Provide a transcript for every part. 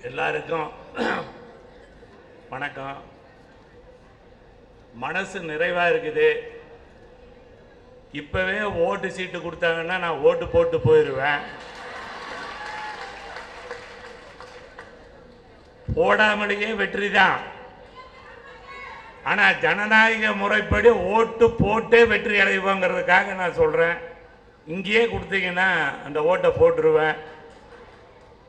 எல்லாருக்கும் வணக்கம். மனசு நிறைவாக இருக்குது. இப்போவே ஓட்டு சீட்டு கொடுத்தாங்கன்னா நான் ஓட்டு போட்டு போயிடுவேன். போடாமலேயே வெற்றி தான். ஆனால் ஜனநாயக முறைப்படி ஓட்டு போட்டே வெற்றி அடைவோங்கிறதுக்காக நான் சொல்கிறேன். இங்கேயே கொடுத்தீங்கன்னா அந்த ஓட்டை போட்டுருவேன்.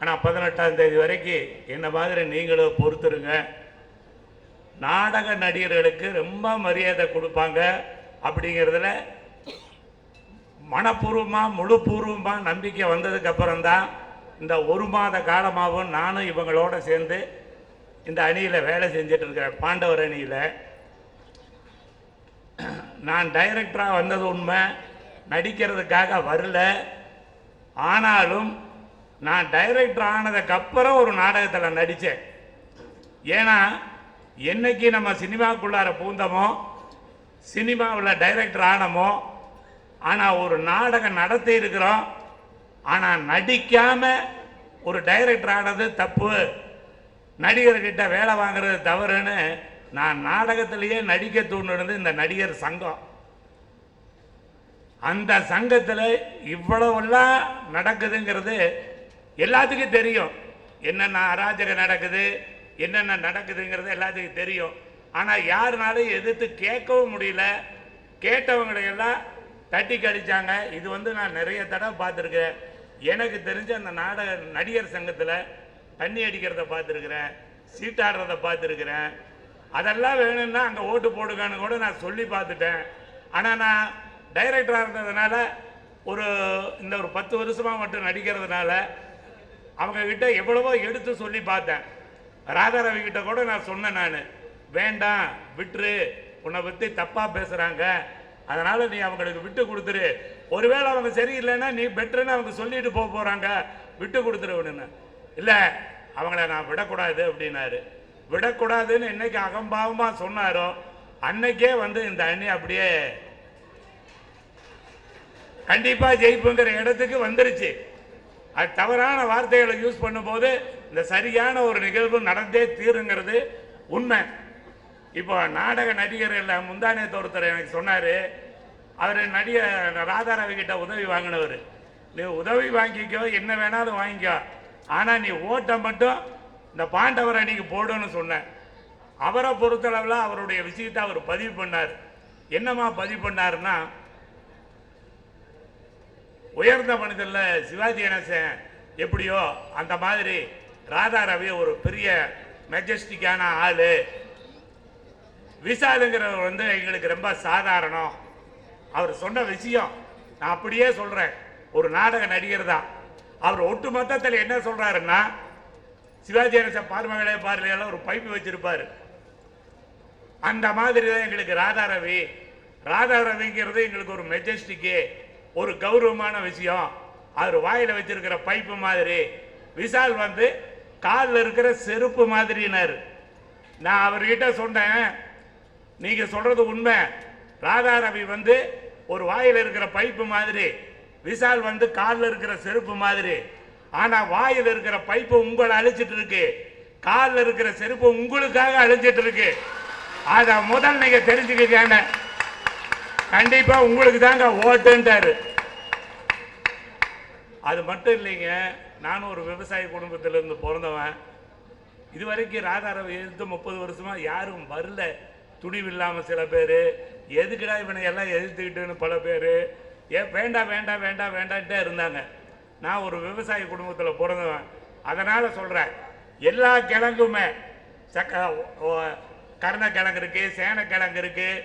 ஆனால் 18ஆம் தேதி வரைக்கும் என்ன மாதிரி நீங்களும் பொறுத்துருங்க. நாடக நடிகர்களுக்கு ரொம்ப மரியாதை கொடுப்பாங்க. அப்படிங்கிறதுல மனப்பூர்வமாக முழுப்பூர்வமாக நம்பிக்கை வந்ததுக்கப்புறம்தான் இந்த ஒரு மாத காலமாகவும் நானும் இவங்களோட சேர்ந்து இந்த அணியில் வேலை செஞ்சுட்டு இருக்கிறேன். பாண்டவர் அணியில் நான் டைரக்டராக வந்தது உண்மை, நடிக்கிறதுக்காக வரல. ஆனாலும் நான் டைரக்டர் ஆனதுக்கப்புறம் ஒரு நாடகத்தில் நடித்தேன். ஏன்னா என்னைக்கு நம்ம சினிமாக்குள்ளார பூந்தமோ, சினிமாவில் டைரக்டர் ஆனமோ, ஆனால் ஒரு நாடகம் நடத்தி இருக்கிறோம், ஆனால் நடிக்காமல் ஒரு டைரக்டர் ஆனது தப்பு, நடிகர்கிட்ட வேலை வாங்குறது தவறுன்னு நான் நாடகத்திலேயே நடிக்க தூண்டுனது இந்த நடிகர் சங்கம். அந்த சங்கத்தில் இவ்வளவெல்லாம் நடக்குதுங்கிறது எல்லாத்துக்கும் தெரியும். என்னென்ன அராஜகம் நடக்குது, என்னென்ன நடக்குதுங்கிறது எல்லாத்துக்கும் தெரியும். ஆனால் யாருனாலும் எதிர்த்து கேட்கவும் முடியல. கேட்டவங்களையெல்லாம் தட்டி கழிச்சாங்க. இது நான் நிறைய தடவை பார்த்துருக்கேன். எனக்கு தெரிஞ்ச அந்த நடிகர் சங்கத்தில் தண்ணி அடிக்கிறத பார்த்துருக்குறேன், சீட்டாடுறத பார்த்துருக்குறேன். அதெல்லாம் வேணும்னா அங்கே ஓட்டு போடுங்கன்னு கூட நான் சொல்லி பார்த்துட்டேன். ஆனால் நான் டைரக்டராக இருந்ததுனால இந்த ஒரு 10 வருஷமாக மட்டும் நடிக்கிறதுனால அவங்கக்கிட்ட எவ்வளவோ எடுத்து சொல்லி பார்த்தேன். ராதாரவி கிட்ட கூட நான் சொன்னேன், நான் வேண்டாம் விட்டுரு, உன்னை பற்றி தப்பாக பேசுகிறாங்க, அதனால் நீ அவங்களுக்கு விட்டு கொடுத்துரு, ஒருவேளை அவங்க சரியில்லைன்னா நீ பெட்டருன்னு அவங்க சொல்லிட்டு போகிறாங்க, விட்டு கொடுத்துரு அப்படின்னு. இல்லை அவங்கள நான் விடக்கூடாது அப்படின்னாரு. விடக்கூடாதுன்னு என்னைக்கு அகம்பாவமாக சொன்னாரோ அன்னைக்கே இந்த அணி அப்படியே கண்டிப்பாக ஜெயிப்புங்கிற இடத்துக்கு வந்துருச்சு. அது தவறான வார்த்தைகளை யூஸ் பண்ணும்போது இந்த சரியான ஒரு நிகழ்வு நடந்தே தீருங்கிறது உண்மை. இப்போ நாடக நடிகர்கள் முந்தானே ஒருத்தர் எனக்கு சொன்னார், அவர் நடிகர் ராதாரவி கிட்ட உதவி வாங்கினவர். நீ உதவி வாங்கிக்கோ, என்ன வேணாலும் வாங்கிக்கோ, ஆனால் நீ ஓட்டை மட்டும் இந்த பாண்டவர் அணிக்கு போடுன்னு சொன்னேன். அவரை பொறுத்தளவில் அவருடைய விஷயத்தை அவர் பதிவு பண்ணார். என்னமா பதிவு பண்ணாருன்னா, உயர்ந்த மனிதரில் சிவாஜி கணேசன் எப்படியோ அந்த மாதிரி ராதாரவி ஒரு பெரிய மெஜஸ்டிக்கான ஆள், விஷாலுங்கிறவர் எங்களுக்கு ரொம்ப சாதாரணம். அவர் சொன்ன விஷயம் நான் அப்படியே சொல்கிறேன். ஒரு நாடக நடிகர் தான். அவர் ஒட்டு மொத்தத்தில் என்ன சொல்கிறாருன்னா, சிவாஜி கணேசன் பார்மகளே பார்வையால் ஒரு பைப்பு வச்சிருப்பார், அந்த மாதிரி தான் எங்களுக்கு ராதாரவி. ராதாரவிங்கிறது எங்களுக்கு ஒரு மெஜஸ்டிக்கு, ஒரு கௌரவமான விஷயம். அவர் வாயில் வச்சிருக்கிற பைப்பு மாதிரி, விஷால் காலில் இருக்கிற செருப்பு மாதிரினார். நான் அவர்கிட்ட சொன்னேன், நீங்க சொல்றது உண்மை, ராதாரவி ஒரு வாயில் இருக்கிற பைப்பு மாதிரி, விஷால் காலில் இருக்கிற செருப்பு மாதிரி. ஆனா வாயில் இருக்கிற பைப்பு உங்களை அழிச்சிட்டு இருக்கு, காலில் இருக்கிற செருப்பு உங்களுக்காக அழிச்சிட்டு இருக்கு. அத முதல் நீங்க தெரிஞ்சுக்கிட்டாங்க, கண்டிப்பா உங்களுக்கு தாங்க ஓட்டுன்ட்டாரு. அது மட்டும் இல்லைங்க, நானும் ஒரு விவசாய குடும்பத்திலிருந்து பிறந்தவன். இதுவரைக்கும் ராதாரவி எதிர்த்து 30 வருஷமா யாரும் வரல. துணிவில்லாமல் சில பேர், எதுக்குடா இவனை எல்லாம் எதிர்த்துக்கிட்டுன்னு பல பேர், வேண்டாம் வேண்டாம் வேண்டாம் வேண்டான்ட்டே இருந்தாங்க. நான் ஒரு விவசாய குடும்பத்தில் பிறந்தவன், அதனால் சொல்கிறேன், எல்லா கிழங்குமே கருணக்கிழங்கு இருக்குது, சேனக்கிழங்கு இருக்குது,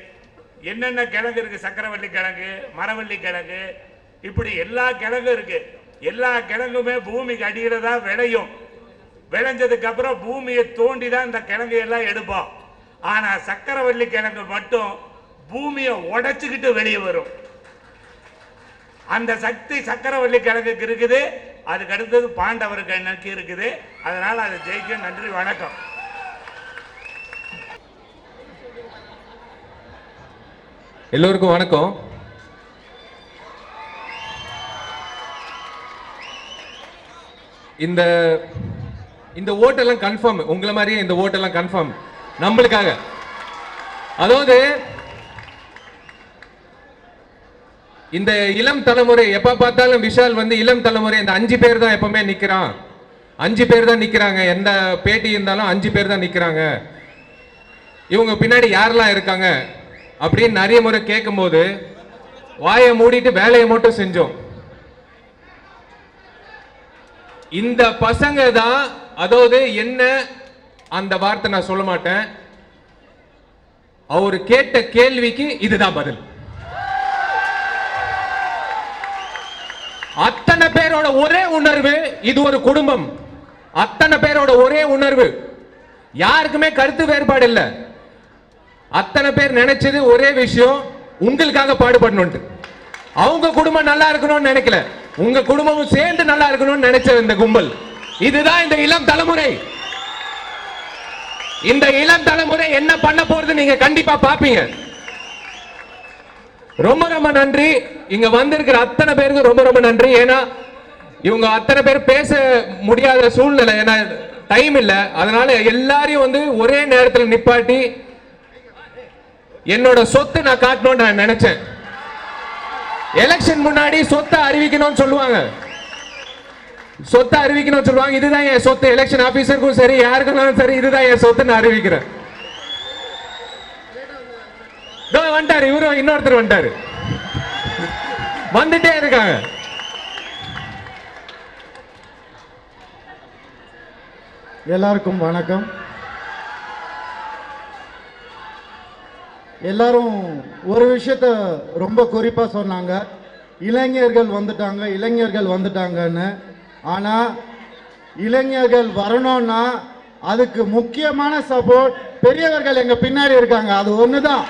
என்னென்ன கிழங்கு இருக்குது, சக்கரவள்ளி கிழங்கு, மரவள்ளி கிழங்கு, இப்படி எல்லா கிழங்கும் இருக்குது. எல்லா கிழங்குமே பூமிக்கு அடியில் தான் விளையும். விளைஞ்சதுக்கு அப்புறம் பூமியை தோண்டி தான் இந்த கிழங்கு எல்லாம் எடுப்போம். ஆனால் சக்கரவள்ளி கிழங்கு மட்டும் பூமியை உடைச்சுக்கிட்டு வெளியே வரும். அந்த சக்தி சக்கரவள்ளி கிழங்குக்கு இருக்குது. அதுக்கு அடுத்தது பாண்டவருக்கு எனக்கு இருக்குது. அதனால அது ஜெயிக்கும். நன்றி, வணக்கம். எல்லோருக்கும் வணக்கம். இந்த இந்த ஓட்டெல்லாம் கன்ஃபார்ம், உங்களை மாதிரியே இந்த ஓட்டெல்லாம் கன்ஃபார்ம் நம்மளுக்காக. அதாவது இந்த இளம் தலைமுறை எப்ப பார்த்தாலும் விஷால் வந்து இளம் தலைமுறை இந்த 5 பேர் தான் எப்பவுமே நிக்கிறான், 5 பேர் தான் நிக்கிறாங்க, எந்த பேட்டி இருந்தாலும் 5 பேர் தான் நிக்கிறாங்க, இவங்க பின்னாடி யாரெல்லாம் இருக்காங்க அப்படின்னு நிறைய முறை கேட்கும்போது வாயை மூடிட்டு வேலையை மட்டும் செஞ்சோம். இந்த பசங்க தான், அதாவது என்ன அந்த வார்த்தை நான் சொல்ல மாட்டேன், அவர் கேட்ட கேள்விக்கு இதுதான் பதில். அத்தனை பேரோட ஒரே உணர்வு, இது ஒரு குடும்பம், அத்தனை பேரோட ஒரே உணர்வு, யாருக்குமே கருத்து வேறுபாடு இல்ல. அத்தனை பேர் நினைச்சது ஒரே விஷயம், உங்களுக்காக பாடுபடணும். அவங்க குடும்பம் நல்லா இருக்கணும்னு நினைக்கல, உங்க குடும்பமும் சேர்ந்து நல்லா இருக்கணும்னு நினைச்ச இந்த கும்பல். இதுதான் இந்த இளம் தலைமுறை. இந்த இளம் தலைமுறை என்ன பண்ண போறது நீங்க கண்டிப்பா பாப்பீங்க. ரொம்ப ரொம்ப நன்றி. இங்க வந்திருக்கிற அத்தனை பேருக்கு ரொம்ப ரொம்ப நன்றி. ஏன்னா இவங்க அத்தனை பேர் பேச முடியாத சூழ்நிலை, ஏன்னா டைம் இல்ல. அதனால எல்லாரையும் வந்து ஒரே நேரத்தில் நிப்பாட்டி என்னோட சொத்து நான் காட்டணும்னு நான் நினைச்சேன். எலெக்ஷன் முன்னாடி சொத்தை அறிவிக்கணும்னு சொல்லுவாங்க, சொத்தை அறிவிக்கணும்னு சொல்லுவாங்க. இதுதான் என் சொத்து, எலெக்ஷன் ஆபீசருக்கும் சரி யாருக்கும் சரி இதுதான் என் சொத்து நான் அறிவிக்கிறேன். வந்துட்டாரு இவரும், இன்னொருத்தர் வந்துட்டாரு, வந்துட்டே இருக்காங்க. எல்லாருக்கும் வணக்கம். எல்லாரும் ஒரு விஷயத்த ரொம்ப குறிப்பா சொன்னாங்க, இளைஞர்கள் வந்துட்டாங்க இளைஞர்கள் வந்துட்டாங்கன்னு. ஆனா இளைஞர்கள் வரணும்னா அதுக்கு முக்கியமான சப்போர்ட் பெரியவர்கள் எங்க பின்னாடி இருக்காங்க. அது ஒண்ணுதான்.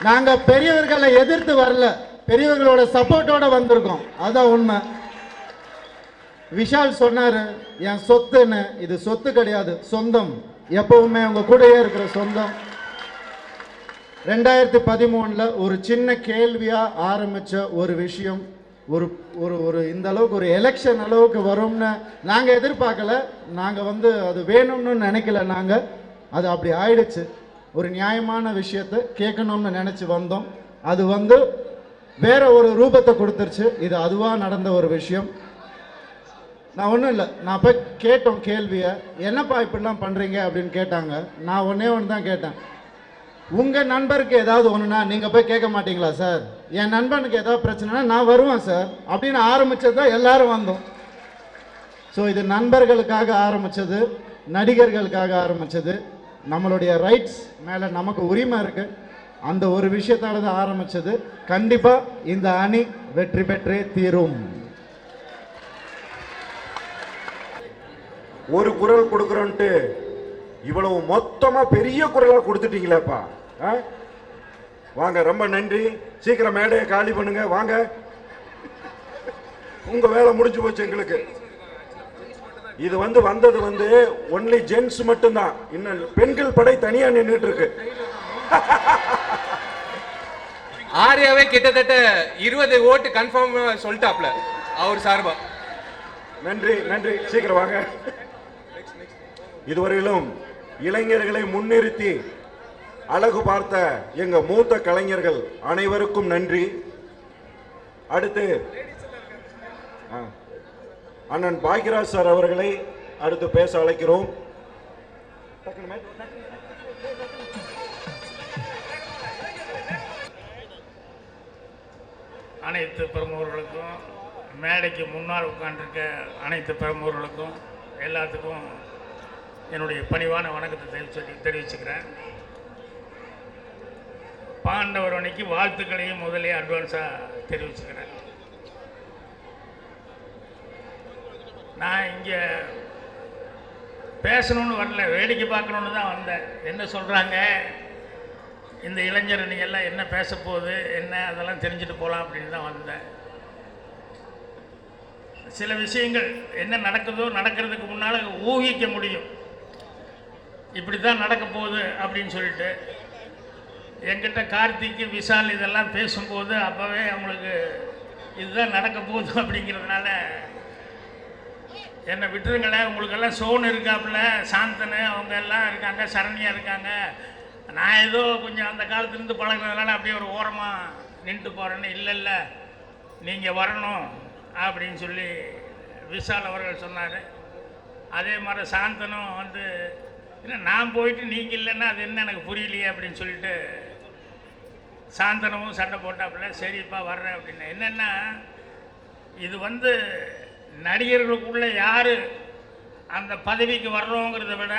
நாங்க பெரியவர்களை எதிர்த்து வரல, பெரியவர்களோட சப்போர்ட்டோட வந்திருக்கோம். அதான் உண்மை. விஷால் சொன்னாரு என் சொத்துன்னு, இது சொத்து கிடையாது, சொந்தம். எப்பவுமே உங்க கூடயே இருக்கிற சொந்தம். 2013 ஒரு சின்ன கேள்வியா ஆரம்பிச்ச ஒரு விஷயம் ஒரு ஒரு ஒரு இந்த அளவுக்கு ஒரு எலெக்ஷன் அளவுக்கு வரும்னு நாங்க எதிர்பார்க்கல. நாங்க வந்து அது வேணும்னு நினைக்கல, நாங்க அது அப்படி ஆயிடுச்சு. ஒரு நியாயமான விஷயத்தை கேட்கணும்னு நினைச்சு வந்தோம், அது வந்து வேற ஒரு ரூபத்தை கொடுத்துருச்சு. இது அதுவா நடந்த ஒரு விஷயம். நான் ஒன்றும் இல்லை, நான் போய் கேட்டோம் கேள்வியை, என்னப்பா இப்படிலாம் பண்ணுறீங்க அப்படின்னு கேட்டாங்க. நான் ஒன்றே ஒன்று தான் கேட்டேன், உங்கள் நண்பருக்கு ஏதாவது ஒன்றுனா நீங்கள் போய் கேட்க மாட்டீங்களா சார்? என் நண்பனுக்கு ஏதாவது பிரச்சனைனா நான் வருவேன் சார் அப்படின்னு ஆரம்பித்தது தான் எல்லாரும் வந்தோம். ஸோ இது நண்பர்களுக்காக ஆரம்பித்தது, நடிகர்களுக்காக ஆரம்பித்தது. நம்மளுடைய ரைட்ஸ் மேலே நமக்கு உரிமை இருக்குது, அந்த ஒரு விஷயத்தால் தான் ஆரம்பித்தது. கண்டிப்பாக இந்த அணி வெற்றி பெற்றே தீரும். ஒரு குரல் கொடுக்குறோன்ட்டு இவ்வளவு மொத்தமா பெரிய குரலா கொடுத்துட்டீங்களேப்பா. வாங்க, ரொம்ப நன்றி. சீக்கிரம் மேடையை காலி பண்ணுங்க, வாங்க. உங்க வேலை முடிஞ்சு போச்சு எங்களுக்கு. இது வந்தது ஒன்லி ஜென்ஸ் மட்டும்தான், இன்னும் பெண்கள் படை தனியா நின்றுட்டு இருக்கு. ஆரியாவே கிட்டத்தட்ட 20 ஓட்டு கன்ஃபார்ம் சொல்லிட்டாப்ல அவர் சார்பா. நன்றி நன்றி, சீக்கிரம் வாங்க. இதுவரையிலும் இளைஞர்களை முன்னிறுத்தி அழகு பார்த்த எங்க மூத்த கலைஞர்கள் அனைவருக்கும் நன்றி. அடுத்து அண்ணன் பாக்யராஜ் சார் அவர்களை அடுத்து பேச அழைக்கிறோம். அனைத்து பிரமுகர்களுக்கும், மேடைக்கு முன்னால் உட்கார்ந்திருக்க அனைத்து பிரமுகர்களுக்கும் எல்லாத்துக்கும் என்னுடைய பணிவான வணக்கத்தை தெரிவிச்சுக்கிறேன். பாண்டவர் அன்னைக்கு வாழ்த்துக்களையும் முதலே அட்வான்ஸாக தெரிவிச்சுக்கிறேன். நான் இங்கே பேசணும்னு வரல, வேடிக்கை பார்க்கணுன்னு தான் வந்தேன். என்ன சொல்கிறாங்க இந்த இளைஞர் எல்லாம் என்ன பேச போகுது என்ன அதெல்லாம் தெரிஞ்சுட்டு போகலாம் அப்படின்னு தான் வந்தேன். சில விஷயங்கள் என்ன நடக்குதோ நடக்கிறதுக்கு முன்னால் ஊகிக்க முடியும், இப்படி தான் நடக்க போகுது அப்படின்னு சொல்லிட்டு. என்கிட்ட கார்த்திக் விஷால் இதெல்லாம் பேசும்போது அப்போவே அவங்களுக்கு இதுதான் நடக்க போகுது அப்படிங்கிறதுனால என்னை விட்டுருங்களேன், உங்களுக்கெல்லாம் சோன் இருக்காப்புல, சாந்தனு அவங்க எல்லாம் இருக்காங்க, சரணியா இருக்காங்க. நான் ஏதோ கொஞ்சம் அந்த காலத்துலேருந்து பழகுறதுனால அப்படியே ஒரு ஓரமாக நின்று போகிறேன்னு. இல்லை நீங்கள் வரணும் அப்படின்னு சொல்லி விஷால் அவர்கள் சொன்னார். அதே மாதிரி சாந்தனும் வந்து இல்லை நான் போயிட்டு நீங்கள் இல்லைன்னா அது என்ன எனக்கு புரியலையே அப்படின்னு சொல்லிட்டு சாந்தனமும் சண்டை போட்டாப்புல. சரிப்பா வர்றேன் அப்படின்னு. என்னென்னா இது வந்து நடிகர்களுக்குள்ள யார் அந்த பதவிக்கு வர்றோங்கிறத விட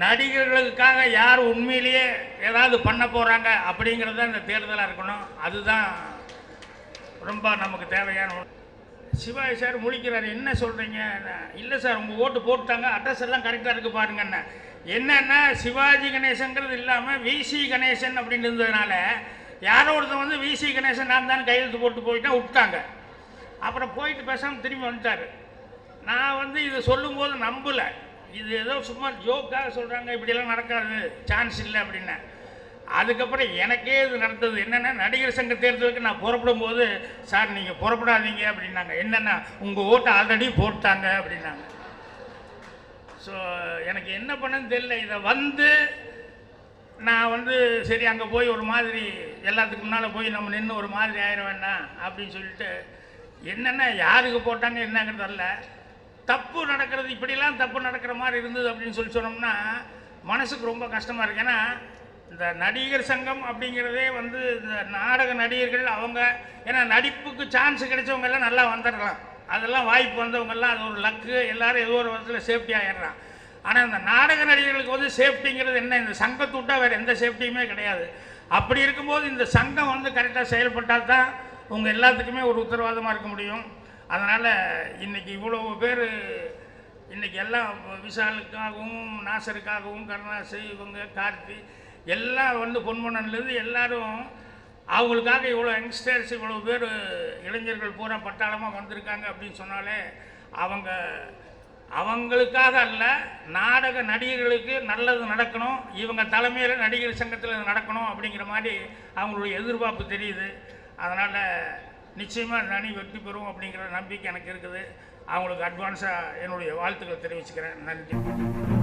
நடிகர்களுக்காக யார் உண்மையிலேயே ஏதாவது பண்ண போகிறாங்க அப்படிங்கிறது தான் இந்த தேர்தலாக இருக்கணும். அதுதான் ரொம்ப நமக்கு தேவையான ஒன்று. சிவாஜி சார் முழிக்கிறார், என்ன சொல்கிறீங்க? இல்லை சார் உங்கள் ஓட்டு போட்டுட்டாங்க, அட்ரஸ் எல்லாம் கரெக்டாக இருக்குது பாருங்கண்ணே. என்னென்னா சிவாஜி கணேசங்கிறது இல்லாமல் விசி கணேசன் அப்படின்னு இருந்ததுனால யாரோ ஒருத்தன் வந்து விசி கணேசன் நான் தான் கையெழுத்து போட்டு போயிட்டா விட்டாங்க. அப்புறம் போயிட்டு பேசாமல் திரும்பி வந்துட்டார். நான் வந்து இதை சொல்லும்போது நம்பலை, இது ஏதோ சும்மா ஜோக்காக சொல்கிறாங்க, இப்படியெல்லாம் நடக்காது, சான்ஸ் இல்லை அப்படின்னேன். அதுக்கப்புறம் எனக்கே இது நடந்தது. என்னென்னா நடிகர் சங்க தேர்தலுக்கு நான் புறப்படும் போது சார் நீங்கள் புறப்படாதீங்க அப்படின்னாங்க. என்னென்னா உங்கள் ஓட்டை ஆல்ரெடி போட்டாங்க அப்படின்னாங்க. ஸோ எனக்கு என்ன பண்ணன்னு தெரியல. இதை வந்து நான் வந்து சரி அங்கே போய் ஒரு மாதிரி எல்லாத்துக்கு முன்னால் போய் நம்ம நின்று ஒரு மாதிரி ஆயிட வேண்டாம் அப்படின்னு சொல்லிட்டு என்னென்னா யாருக்கு போட்டாங்க என்னங்கிறது அல்ல, தப்பு நடக்கிறது இப்படிலாம் தப்பு நடக்கிற மாதிரி இருந்தது அப்படின்னு சொல்லி சொன்னோம்னா மனசுக்கு ரொம்ப கஷ்டமாக இருக்குது. ஏன்னா இந்த நடிகர் சங்கம் அப்படிங்கிறதே வந்து இந்த நாடக நடிகர்கள் அவங்க ஏன்னா நடிப்புக்கு சான்ஸ் கிடைச்சவங்க எல்லாம் நல்லா வந்துடலாம், அதெல்லாம் வாய்ப்பு வந்தவங்கெல்லாம் அது ஒரு லக்கு, எல்லோரும் ஏதோ ஒரு விதத்தில் சேஃப்டி ஆகிடுறான். ஆனால் இந்த நாடக நடிகர்களுக்கு வந்து சேஃப்டிங்கிறது என்ன, இந்த சங்கத்தை விட்டால் வேறு எந்த சேஃப்டியுமே கிடையாது. அப்படி இருக்கும்போது இந்த சங்கம் வந்து கரெக்டாக செயல்பட்டால் தான் உங்கள் எல்லாத்துக்குமே ஒரு உத்தரவாதமாக இருக்க முடியும். அதனால் இன்றைக்கி இவ்வளோ பேர் இன்றைக்கி எல்லாம் விஷாலுக்காகவும் நாசருக்காகவும் கருணாசு இவங்க கார்த்தி எல்லாம் வந்து பொன்மனன்லேருந்து எல்லாரும் அவங்களுக்காக இவ்வளோ யங்ஸ்டர்ஸ் இவ்வளோ பேர் இளைஞர்கள் பூரா பட்டாளமாக வந்திருக்காங்க அப்படின்னு சொன்னாலே அவங்களுக்காக அல்ல, நாடக நடிகர்களுக்கு நல்லது நடக்கணும், இவங்க தலைமையில் நடிகர் சங்கத்தில் நடக்கணும் அப்படிங்கிற மாதிரி அவங்களுடைய எதிர்பார்ப்பு தெரியுது. அதனால் நிச்சயமாக இந்த அணி வெற்றி பெறும் அப்படிங்கிற நம்பிக்கை எனக்கு இருக்குது. அவங்களுக்கு அட்வான்ஸாக என்னுடைய வாழ்த்துக்களை தெரிவிச்சுக்கிறேன். நன்றி.